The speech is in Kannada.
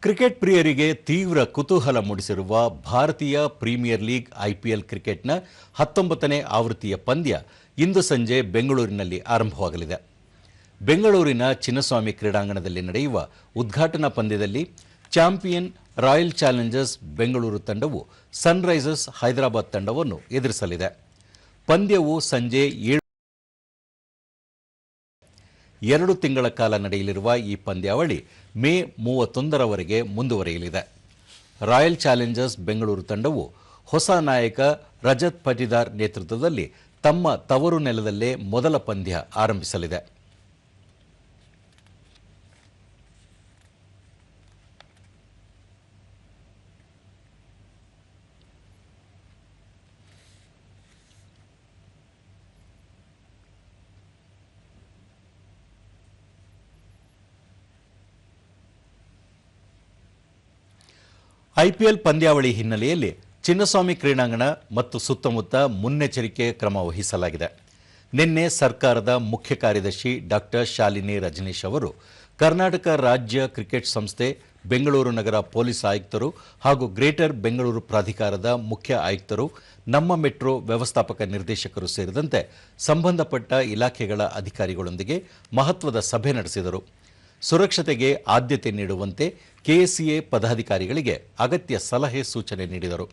ಕ್ರಿಕೆಟ್ ಪ್ರಿಯರಿಗೆ ತೀವ್ರ ಕುತೂಹಲ ಮೂಡಿಸಿರುವ ಭಾರತೀಯ ಪ್ರೀಮಿಯರ್ ಲೀಗ್ ಐಪಿಎಲ್ ಕ್ರಿಕೆಟ್ನ 19ನೇ ಆವೃತ್ತಿಯ ಪಂದ್ಯ ಇಂದು ಸಂಜೆ ಬೆಂಗಳೂರಿನಲ್ಲಿ ಆರಂಭವಾಗಲಿದೆ. ಬೆಂಗಳೂರಿನ ಚಿನ್ನಸ್ವಾಮಿ ಕ್ರೀಡಾಂಗಣದಲ್ಲಿ ನಡೆಯುವ ಉದ್ಘಾಟನಾ ಪಂದ್ಯದಲ್ಲಿ ಚಾಂಪಿಯನ್ ರಾಯಲ್ ಚಾಲೆಂಜರ್ಸ್ ಬೆಂಗಳೂರು ತಂಡವು ಸನ್ರೈಸರ್ಸ್ ಹೈದರಾಬಾದ್ ತಂಡವನ್ನು ಎದುರಿಸಲಿದೆ. ಪಂದ್ಯವು ಸಂಜೆ 2 ತಿಂಗಳ ಕಾಲ ನಡೆಯಲಿರುವ ಈ ಪಂದ್ಯಾವಳಿ ಮೇ 31ರವರೆಗೆ ಮುಂದುವರಿಯಲಿದೆ. ರಾಯಲ್ ಚಾಲೆಂಜರ್ಸ್ ಬೆಂಗಳೂರು ತಂಡವು ಹೊಸ ನಾಯಕ ರಜತ್ ಪಟಿದಾರ್ ನೇತೃತ್ವದಲ್ಲಿ ತಮ್ಮ ತವರು ನೆಲದಲ್ಲೇ ಮೊದಲ ಪಂದ್ಯ ಆರಂಭಿಸಲಿದೆ. ಐಪಿಎಲ್ ಪಂದ್ಯಾವಳಿ ಹಿನ್ನೆಲೆಯಲ್ಲಿ ಚಿನ್ನಸ್ವಾಮಿ ಕ್ರೀಡಾಂಗಣ ಮತ್ತು ಸುತ್ತಮುತ್ತ ಮುನ್ನೆಚ್ಚರಿಕೆ ಕ್ರಮ ವಹಿಸಲಾಗಿದೆ. ನಿನ್ನೆ ಸರ್ಕಾರದ ಮುಖ್ಯ ಕಾರ್ಯದರ್ಶಿ ಡಾಕ್ಟರ್ ಶಾಲಿನಿ ರಜನೀಶ್ ಅವರು ಕರ್ನಾಟಕ ರಾಜ್ಯ ಕ್ರಿಕೆಟ್ ಸಂಸ್ಥೆ, ಬೆಂಗಳೂರು ನಗರ ಪೊಲೀಸ್ ಆಯುಕ್ತರು ಹಾಗೂ ಗ್ರೇಟರ್ ಬೆಂಗಳೂರು ಪ್ರಾಧಿಕಾರದ ಮುಖ್ಯ ಆಯುಕ್ತರು, ನಮ್ಮ ಮೆಟ್ರೋ ವ್ಯವಸ್ಥಾಪಕ ನಿರ್ದೇಶಕರು ಸೇರಿದಂತೆ ಸಂಬಂಧಪಟ್ಟ ಇಲಾಖೆಗಳ ಅಧಿಕಾರಿಗಳೊಂದಿಗೆ ಮಹತ್ವದ ಸಭೆ ನಡೆಸಿದರು. ಸುರಕ್ಷತೆಗೆ ಆದ್ಯತೆ ನೀಡುವಂತೆ ಕೆಎಸ್ಸಿಎ ಪದಾಧಿಕಾರಿಗಳಿಗೆ ಅಗತ್ಯ ಸಲಹೆ ಸೂಚನೆ ನೀಡಿದರು.